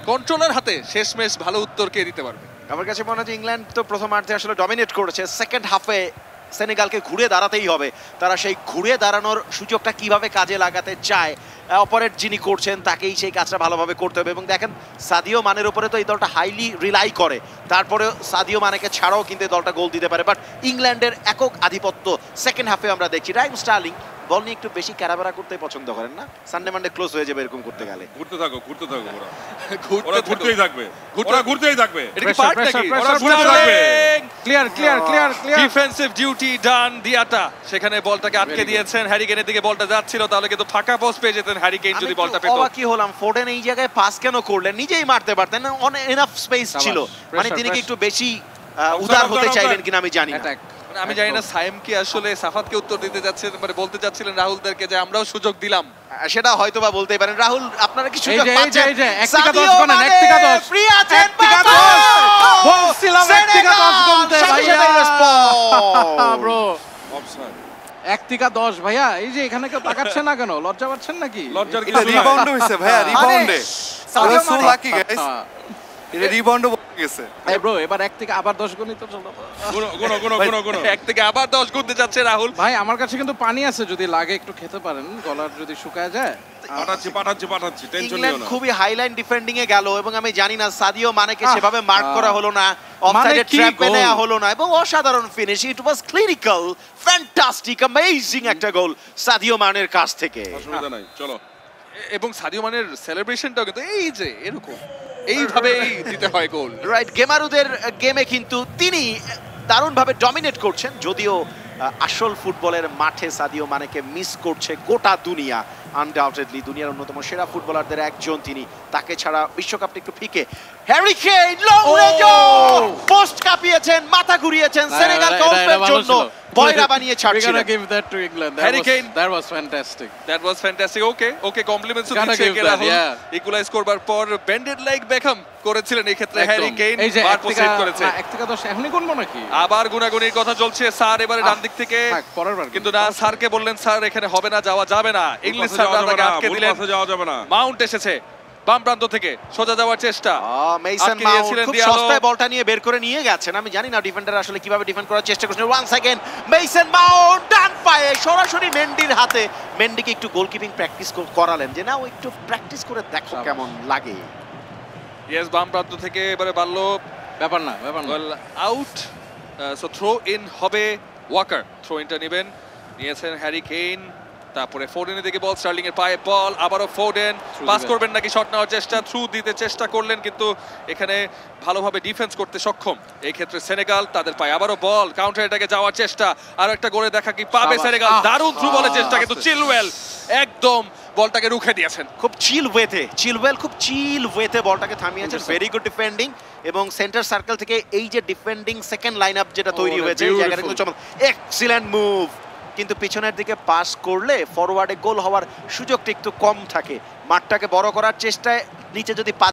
Controller হাতে শেষমেশ ভালো উত্তর কে দিতে পারবে। আমার কাছে মনে হচ্ছে ইংল্যান্ড তো প্রথমার্ধে আসলে ডমিনেট করেছে, সেকেন্ড হাফে সেনেগালকে ঘুরে দাঁড়াতেই হবে। তারা সেই ঘুরে দাঁড়ানোর সুযোগটা কিভাবে কাজে লাগাতে চায়, অপারেট যিনি করছেন তাকেই সেই কাজটা ভালোভাবে করতে হবে। এবং দেখেন সাদিও মানের উপরে তো এই দলটা হাইলি রিলাই করে, তারপরেও সাদিও মানেকে ছাড়াও কিন্তু এই দলটা গোল দিতে পারে। বাট ইংল্যান্ডের একক আধিপত্য সেকেন্ড হাফে আমরা দেখছি। রাহিম স্টার্লিং বল নিয়ে একটু বেশি ক্যারাবেরা করতে পছন্দ করেন না, সানডে মানডে ক্লোজ হয়ে যাবে এরকম করতে গেলে। ঘুরতে থাকো ওরা ঘুরতেই থাকবে, ওরা ঘুরতেই থাকবে। এটা কি পার্ট নাকি? ওরা ঘুরতে থাকবে। ক্লিয়ার ডিফেন্সিভ ডিউটি ডান দিয়াটা, সেখানে বলটাকে আটকে দিয়েছেন। হ্যারি কেইনের দিকে বলটা যাচ্ছিল, তাহলে কিন্তু ফাঁকা পোস্ট পেয়ে যেতেন হ্যারি কেইন যদি বলটা পেত। অবাক কি হলাম, ফোর্ডেন এই জায়গায় পাস কেন করলেন? নিজেই মারতে পারতেন, এনাফ স্পেস ছিল। মানে তিনি কি একটু বেশি উদার হতে চাইলেন কিনা আমি জানি না। আমি জানি না সাইম কি আসলে সাফাতকে উত্তর দিতে যাচ্ছেন, মানে বলতে যাচ্ছিলেন রাহুলদেরকে যে আমরাও সুযোগ দিলাম। সেটা হয়তোবা বলতেই পারেন। রাহুল আপনারা কি সুযোগ এই পাচ্ছেন? যে 1 থেকে 10 বানান, 1 থেকে 10 ফ্রি আছেন, 1 থেকে 10 বলছিলাম 1 থেকে 10 বলতে ভাইয়া ব্রো। অফসাইড 1 থেকে 10 ভাইয়া। এই যে এখানে কেউ তাকাচ্ছে না কেন? লজ্জা পাচ্ছেন নাকি? লজ্জার এটা কিছু রিবাউন্ড হইছে ভাইয়া, রিবাউন্ডে সাদিও সো মানে লাকি গাইস, এটা রিবাউন্ড গেছে। এই ব্রো এবার 1 থেকে আবার 10 গুণই তো চলো। গুনো 1 থেকে আবার 10 গুনতে যাচ্ছে রাহুল। ভাই আমার কাছে কিন্তু পানি আছে, যদি লাগে একটু খেতে পারেন, গলার যদি শুকায় যায়। পাঠাচ্ছি টেনশন নিও ইংল্যান্ড না। খুবই হাইলাইন ডিফেন্ডিং এ গেল এবং আমি জানি না সাদিও মানেকে সেভাবে মার্ক করা হলো না, অফসাইডে কি ট্র্যাপে গোল! নেওয়া হলো না এবং অসাধারণ ফিনিশ। ইট ওয়াজ ক্লিনিক্যাল, ফ্যান্টাস্টিক, অ্যামেজিং একটা গোল সাদিও মানের কাছ থেকে। অসুবিধা নাই, চলো। এবং সাদিও মানের সেলিব্রেশনটাও কিন্তু এই যে এরকম এইভাবেই দিতে হয় গোল। রাইট, গেমারুদের গেমে কিন্তু তিনি দারুণভাবে ডমিনেট করছেন, যদিও আসল ফুটবলের মাঠে সাদিও মানেকে মিস করছে গোটা দুনিয়া। আনডাউটেডলি দুনিয়ার অন্যতম সেরা ফুটবলারদের একজন তিনি, তাকে ছাড়া বিশ্বকাপটা একটু ফিকে। Harry Kane long range post কাঁপিয়েছেন, মাথা ঘুরিয়েছেন, সেনেগাল কাপের জন্য বয়রা বানিয়ে ছাড়ছিলেন। We're gonna give that to England. Harry Kane. That was fantastic. That was fantastic. Okay, compliments to Gotta দিচ্ছে give that, Rahul. yeah. Equalise করবার পর বেন্ডেড লাইক বেকহাম করেছিলেন এই ক্ষেত্রে একদম। হ্যারি কেইন এই যে বার 1 পোস্ট থেকে করেছে। 1 থেকে 10 এখনই গুনবো নাকি? আবার গুনাগুনির কথা চলছে। স্যার এবারে ডান দিক থেকে, থাক, পরের বার কিন্তু না, স্যারকে বললেন স্যার এখানে হবে না, যাওয়া যাবে না। ইংলিশ স্যার তাকে আটকে দিলেন। যাওয়া যাবে না। মাউন্ট এসেছে বাম প্রান্ত থেকে, সোজা যাওয়ার চেষ্টা। মেইসন আটকে মাউন্ট দিয়েছিলেন খুব দিয়ালো। সস্তায় বলটা নিয়ে বের করে নিয়ে গেছেন। আমি জানি না ডিফেন্ডার আসলে কিভাবে ডিফেন্ড করার চেষ্টা করছেন। 1 সেকেন্ড, মেইসন মাউন্ট ডান পায়ে সরাসরি মেন্ডির হাতে। মেন্ডিকে একটু গোলকিপিং প্র্যাকটিস করালেন যে না, ও একটু প্র্যাকটিস করে দেখো কেমন লাগে। ইয়েস, বাম প্রান্ত থেকে এবারে বাড়লো, ব্যাপার না। Ball out. So throw in হবে। ওয়াকার থ্রো ইনটা নেবেন, নিয়েছেন হ্যারি কেইন। তারপরে ফোর্ডেনের দিকে বল, স্টার্লিং এর পায়ে বল, আবারও ফোর্ডেন পাস করবেন নাকি শট নেওয়ার চেষ্টা, থ্রু দিতে চেষ্টা করলেন কিন্তু এখানে ভালোভাবে ডিফেন্স করতে সক্ষম এই ক্ষেত্রে সেনেগাল। তাদের পায়ে আবারও বল, কাউন্টার এটাকে যাওয়ার চেষ্টা, আর একটা করে দেখা কি পাবে সেনেগাল। দারুণ থ্রু বলের চেষ্টা, কিন্তু চিলওয়েল একদম বলটাকে রুখে দিয়েছেন খুব চিলওয়েল খুব চিল ওয়েতে বলটাকে থামিয়েছেন। ভেরি গুড ডিফেন্ডিং এবং সেন্টার সার্কেল থেকে এই যে ডিফেন্ডিং সেকেন্ড লাইন আপ যেটা তৈরি হয়েছে এই জায়গাটা কিন্তু এক্সিলেন্ট মুভ। কিন্তু পিছনের দিকে পাস করলে ফরওয়ার্ডে গোল হওয়ার সুযোগটা একটু কম থাকে। মাঠটাকে বড় করার চেষ্টায় নিচে যদি